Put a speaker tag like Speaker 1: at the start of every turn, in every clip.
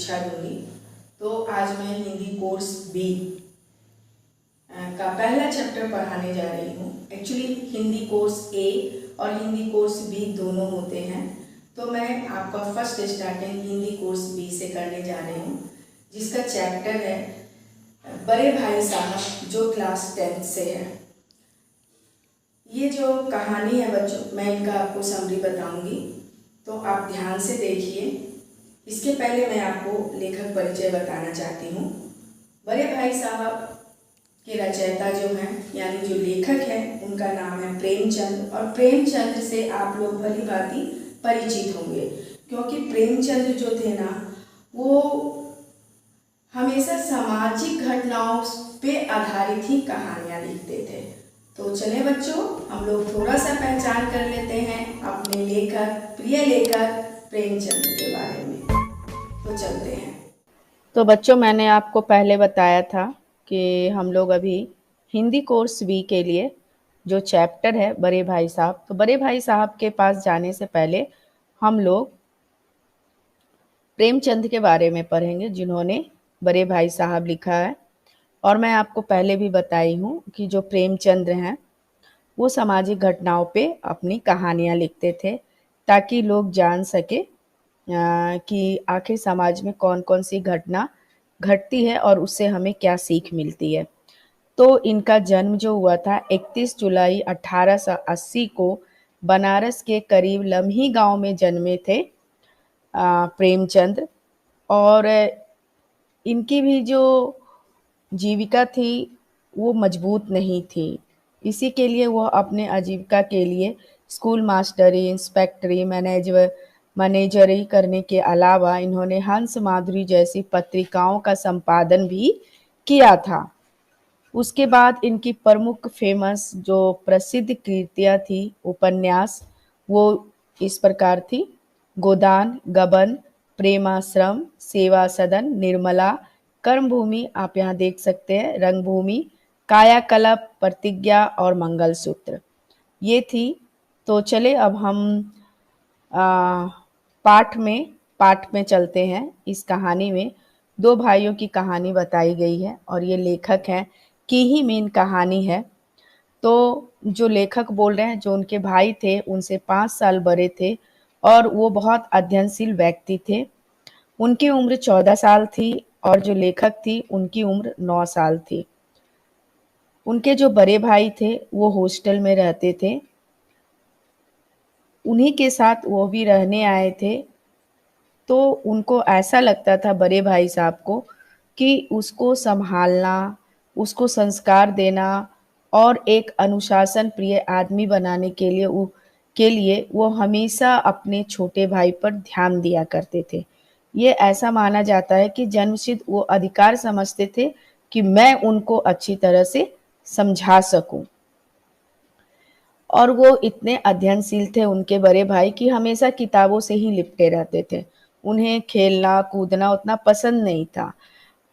Speaker 1: शिक्षा दूंगी। तो आज मैं हिंदी कोर्स बी का पहला चैप्टर पढ़ाने जा रही हूँ। एक्चुअली हिंदी कोर्स ए और हिंदी कोर्स बी दोनों होते हैं, तो मैं आपका first starting Hindi course B से करने जा रही हूँ, जिसका चैप्टर है बड़े भाई साहब, जो क्लास 10th से है। ये जो कहानी है बच्चों, मैं इनका आपको समरी बताऊंगी, तो आप ध्यान से देखिए। इसके पहले मैं आपको लेखक परिचय बताना चाहती हूँ। बड़े भाई साहब के रचयिता जो हैं, यानी जो लेखक हैं, उनका नाम है प्रेमचंद। और प्रेमचंद से आप लोग भली भांति परिचित होंगे, क्योंकि प्रेमचंद जो थे ना, वो हमेशा सामाजिक घटनाओं पे आधारित ही कहानियाँ लिखते थे। तो चले बच्चों, हम लोग थोड़ा सा पहचान कर लेते हैं अपने लेखक, प्रिय लेखक प्रेमचंद के बारे में। तो चलते हैं।
Speaker 2: तो बच्चों, मैंने आपको पहले बताया था कि हम लोग अभी हिंदी कोर्स बी के लिए जो चैप्टर है बड़े भाई साहब, तो बड़े भाई साहब के पास जाने से पहले हम लोग प्रेमचंद के बारे में पढ़ेंगे, जिन्होंने बड़े भाई साहब लिखा है। और मैं आपको पहले भी बताई हूँ कि जो प्रेमचंद हैं, वो सामाजिक घटनाओं पे अपनी कहानियाँ लिखते थे, ताकि लोग जान सके कि आखिर समाज में कौन कौन सी घटना घटती है और उससे हमें क्या सीख मिलती है। तो इनका जन्म जो हुआ था 31 जुलाई 1880 को बनारस के करीब लम्ही गांव में जन्मे थे प्रेमचंद। और इनकी भी जो जीविका थी वो मजबूत नहीं थी। इसी के लिए वो अपने आजीविका के लिए स्कूल मास्टरी, इंस्पेक्टरी, मैनेजरी करने के अलावा इन्होंने हंस माधुरी जैसी पत्रिकाओं का संपादन भी किया था। उसके बाद इनकी प्रमुख फेमस जो प्रसिद्ध कृतियाँ थी उपन्यास, वो इस प्रकार थी: गोदान, गबन, प्रेमाश्रम, सेवा सदन, निर्मला, कर्मभूमि, आप यहाँ देख सकते हैं, रंगभूमि, कायाकल्प, प्रतिज्ञा और मंगलसूत्र, ये थी। तो चले अब हम आ, पाठ में चलते हैं। इस कहानी में दो भाइयों की कहानी बताई गई है और ये लेखक हैं की ही मेन कहानी है। तो जो लेखक बोल रहे हैं, जो उनके भाई थे उनसे 5 साल बड़े थे और वो बहुत अध्ययनशील व्यक्ति थे। उनकी उम्र 14 साल थी और जो लेखक थी उनकी उम्र 9 साल थी। उनके जो बड़े भाई थे वो हॉस्टल में रहते थे, उन्हीं के साथ वो भी रहने आए थे। तो उनको ऐसा लगता था बड़े भाई साहब को कि उसको संभालना, उसको संस्कार देना और एक अनुशासन प्रिय आदमी बनाने के लिए वो हमेशा अपने छोटे भाई पर ध्यान दिया करते थे। ये ऐसा माना जाता है कि जन्मसिद्ध वो अधिकार समझते थे कि मैं उनको अच्छी तरह से समझा सकूं। और वो इतने अध्ययनशील थे उनके बड़े भाई कि हमेशा किताबों से ही लिपटे रहते थे। उन्हें खेलना कूदना उतना पसंद नहीं था।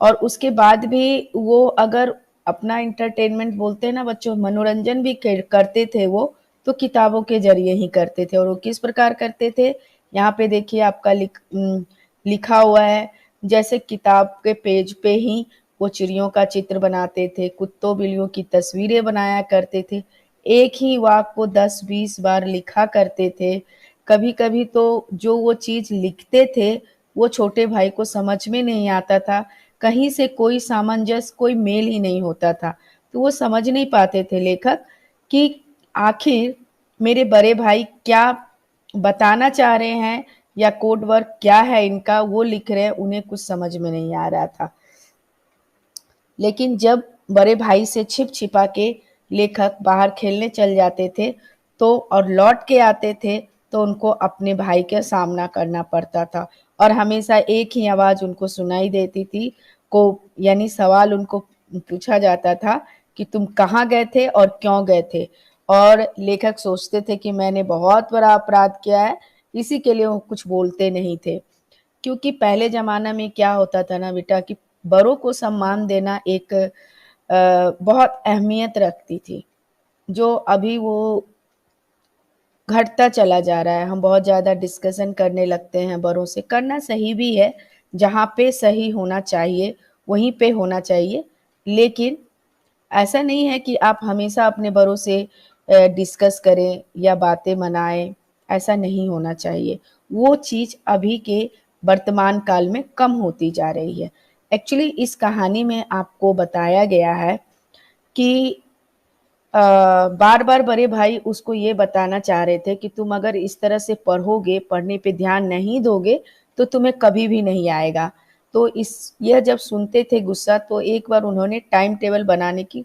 Speaker 2: और उसके बाद भी वो अगर अपना इंटरटेनमेंट बोलते हैं ना बच्चों, मनोरंजन भी करते थे वो, तो किताबों के जरिए ही करते थे। और वो किस प्रकार करते थे, यहाँ पे देखिए आपका लिखा हुआ है। जैसे किताब के पेज पे ही वो चिड़ियों का चित्र बनाते थे, कुत्तों बिल्लियों की तस्वीरें बनाया करते थे, एक ही वाक्य को 10-20 बार लिखा करते थे। कभी कभी तो जो वो चीज लिखते थे वो छोटे भाई को समझ में नहीं आता था, कहीं से कोई सामंजस्य, कोई मेल ही नहीं होता था। तो वो समझ नहीं पाते थे लेखक कि आखिर मेरे बड़े भाई क्या बताना चाह रहे हैं या कोड वर्क क्या है इनका वो लिख रहे हैं, उन्हें कुछ समझ में नहीं आ रहा था। लेकिन जब बड़े भाई से छिप छिपा के लेखक बाहर खेलने चल जाते थे तो और लौट के आते थे, तो उनको अपने भाई का सामना करना पड़ता था और हमेशा एक ही आवाज उनको सुनाई देती थी। को यानी सवाल उनको पूछा जाता था कि तुम कहाँ गए थे और क्यों गए थे। और लेखक सोचते थे कि मैंने बहुत बड़ा अपराध किया है, इसी के लिए वो कुछ बोलते नहीं थे। क्योंकि पहले ज़माना में क्या होता था ना बेटा, कि बड़ों को सम्मान देना एक बहुत अहमियत रखती थी, जो अभी वो घटता चला जा रहा है। हम बहुत ज़्यादा डिस्कशन करने लगते हैं, बड़ों से करना सही भी है, जहाँ पे सही होना चाहिए वहीं पे होना चाहिए, लेकिन ऐसा नहीं है कि आप हमेशा अपने बड़ों से डिस्कस करें या बातें मनाएं, ऐसा नहीं होना चाहिए। वो चीज़ अभी के वर्तमान काल में कम होती जा रही है। एक्चुअली इस कहानी में आपको बताया गया है कि बार बार बड़े भाई उसको ये बताना चाह रहे थे कि तुम अगर इस तरह से पढ़ोगे, पढ़ने पे ध्यान नहीं दोगे तो तुम्हें कभी भी नहीं आएगा। तो इस यह जब सुनते थे गुस्सा, तो एक बार उन्होंने टाइम टेबल बनाने की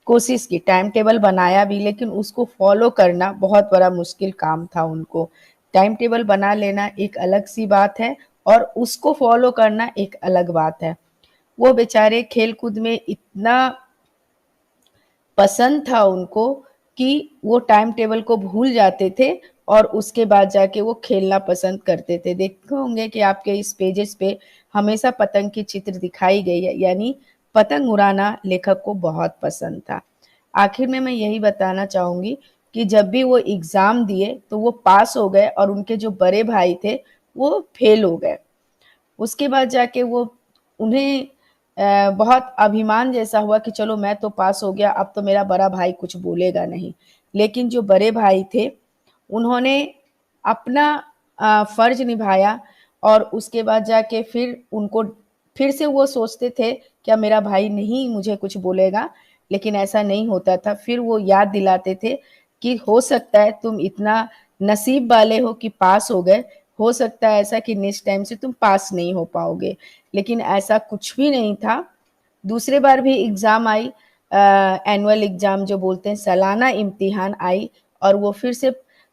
Speaker 2: कोशिश की। टाइम टेबल बनाया भी, लेकिन उसको फॉलो करना बहुत बड़ा मुश्किल काम था उनको। टाइम टेबल बना लेना एक अलग सी बात है और उसको फॉलो करना एक अलग बात है। वो बेचारे खेल कूद में इतना पसंद था उनको कि वो टाइम टेबल को भूल जाते थे और उसके बाद जाके वो खेलना पसंद करते थे। देखे होंगे कि आपके इस पेजेस पे हमेशा पतंग की चित्र दिखाई गई है, यानी पतंग उड़ाना लेखक को बहुत पसंद था। आखिर में मैं यही बताना चाहूंगी कि जब भी वो एग्जाम दिए तो वो पास हो गए और उनके जो बड़े भाई थे वो फेल हो गए। उसके बाद जाके वो उन्हें बहुत अभिमान जैसा हुआ कि चलो मैं तो पास हो गया, अब तो मेरा बड़ा भाई कुछ बोलेगा नहीं। लेकिन जो बड़े भाई थे उन्होंने अपना फर्ज निभाया और उसके बाद जाके फिर उनको फिर से वो सोचते थे क्या मेरा भाई नहीं मुझे कुछ बोलेगा, लेकिन ऐसा नहीं होता था। फिर वो याद दिलाते थे कि हो सकता है तुम इतना नसीब वाले हो कि पास हो गए, हो सकता है ऐसा कि नेक्स्ट टाइम से तुम पास नहीं हो पाओगे, लेकिन ऐसा कुछ भी नहीं था। दूसरे बार भी एग्जाम आई, एनुअल एग्जाम जो बोलते हैं, सालाना इम्तिहान आई, और वो फिर से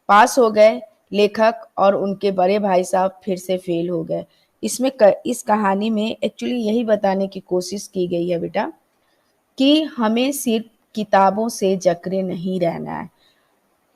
Speaker 2: पास हो गए लेखक, और उनके बड़े भाई साहब फिर से फेल हो गए। इस कहानी में एक्चुअली यही बताने की कोशिश की गई है बेटा कि हमें सिर्फ किताबों से जकड़े नहीं रहना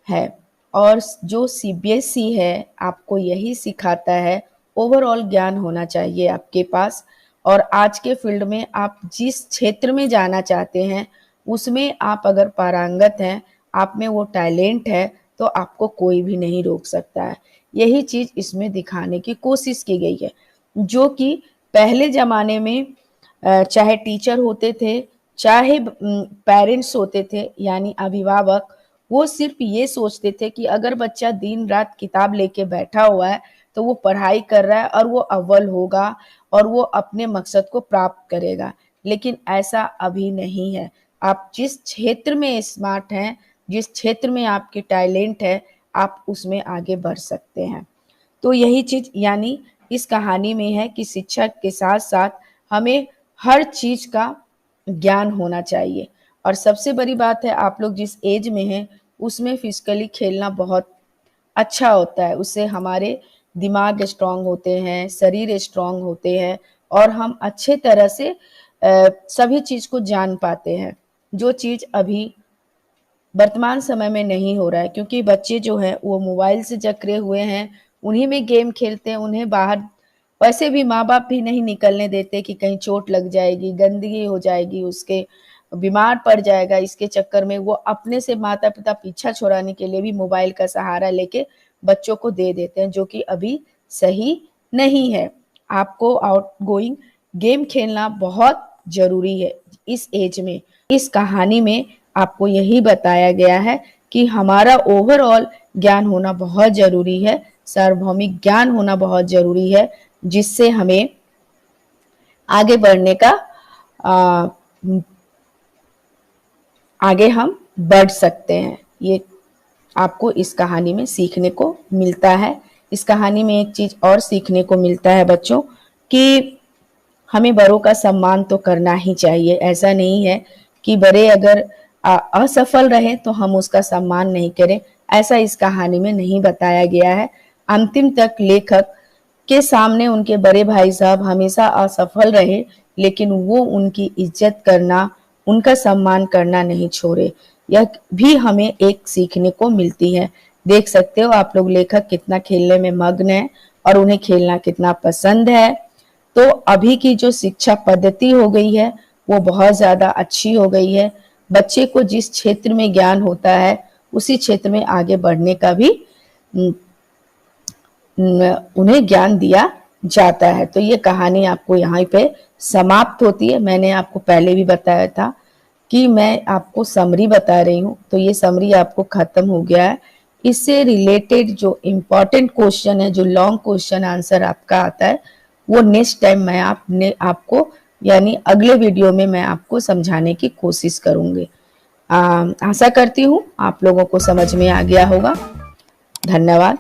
Speaker 2: है। और जो सीबीएसई है आपको यही सिखाता है, ओवरऑल ज्ञान होना चाहिए आपके पास। और आज के फील्ड में आप जिस क्षेत्र में जाना चाहते हैं उसमें आप अगर पारंगत हैं, आप में वो टैलेंट है, तो आपको कोई भी नहीं रोक सकता है। यही चीज इसमें दिखाने की कोशिश की गई है, जो कि पहले जमाने में चाहे टीचर होते थे, चाहे पेरेंट्स होते थे यानी अभिभावक, वो सिर्फ ये सोचते थे कि अगर बच्चा दिन रात किताब लेके बैठा हुआ है तो वो पढ़ाई कर रहा है और वो अव्वल होगा और वो अपने मकसद को प्राप्त करेगा। लेकिन ऐसा अभी नहीं है। आप जिस क्षेत्र में स्मार्ट हैं, जिस क्षेत्र में आपके टैलेंट है, आप उसमें आगे बढ़ सकते हैं। तो यही चीज यानी इस कहानी में है कि शिक्षा के साथ साथ हमें हर चीज का ज्ञान होना चाहिए। और सबसे बड़ी बात है, आप लोग जिस एज में हैं उसमें फिजिकली खेलना बहुत अच्छा होता है। उससे हमारे दिमाग स्ट्रांग होते हैं, शरीर स्ट्रांग होते हैं और हम अच्छे तरह से सभी चीज को जान पाते हैं, जो चीज अभी वर्तमान समय में नहीं हो रहा है। क्योंकि बच्चे जो हैं वो मोबाइल से जकड़े हुए हैं, उन्हीं में गेम खेलते हैं। उन्हें बाहर वैसे भी माँ बाप भी नहीं निकलने देते कि कहीं चोट लग जाएगी, गंदगी हो जाएगी, उसके बीमार पड़ जाएगा। इसके चक्कर में वो अपने से माता पिता पीछा छुड़ाने के लिए भी मोबाइल का सहारा लेके बच्चों को दे देते हैं, जो कि अभी सही नहीं है। आपको आउटगोइंग गेम खेलना बहुत जरूरी है इस एज में। इस कहानी में आपको यही बताया गया है कि हमारा ओवरऑल ज्ञान होना बहुत जरूरी है, सार्वभौमिक ज्ञान होना बहुत जरूरी है, जिससे हमें आगे बढ़ने का आगे हम बढ़ सकते हैं। ये आपको इस कहानी में सीखने को मिलता है। इस कहानी में एक चीज और सीखने को मिलता है बच्चों, कि हमें बड़ों का सम्मान तो करना ही चाहिए। ऐसा नहीं है कि बड़े अगर असफल रहे तो हम उसका सम्मान नहीं करें, ऐसा इस कहानी में नहीं बताया गया है। अंतिम तक लेखक के सामने उनके बड़े भाई साहब हमेशा असफल रहे, लेकिन वो उनकी इज्जत करना, उनका सम्मान करना नहीं छोड़े। यह भी हमें एक सीखने को मिलती है। देख सकते हो आप लोग लेखक कितना खेलने में मग्न है और उन्हें खेलना कितना पसंद है। तो अभी की जो शिक्षा पद्धति हो गई है वो बहुत ज्यादा अच्छी हो गई है। बच्चे को जिस क्षेत्र में ज्ञान होता है उसी क्षेत्र में आगे बढ़ने का भी उन्हें ज्ञान दिया जाता है। तो ये कहानी आपको यहाँ पे समाप्त होती है। मैंने आपको पहले भी बताया था कि मैं आपको समरी बता रही हूँ, तो ये समरी आपको खत्म हो गया है। इससे रिलेटेड जो इम्पोर्टेंट क्वेश्चन है, जो लॉन्ग क्वेश्चन आंसर आपका आता है, वो नेक्स्ट टाइम मैं आपको यानी अगले वीडियो में मैं आपको समझाने की कोशिश करूंगी। आशा करती हूँ आप लोगों को समझ में आ गया होगा। धन्यवाद।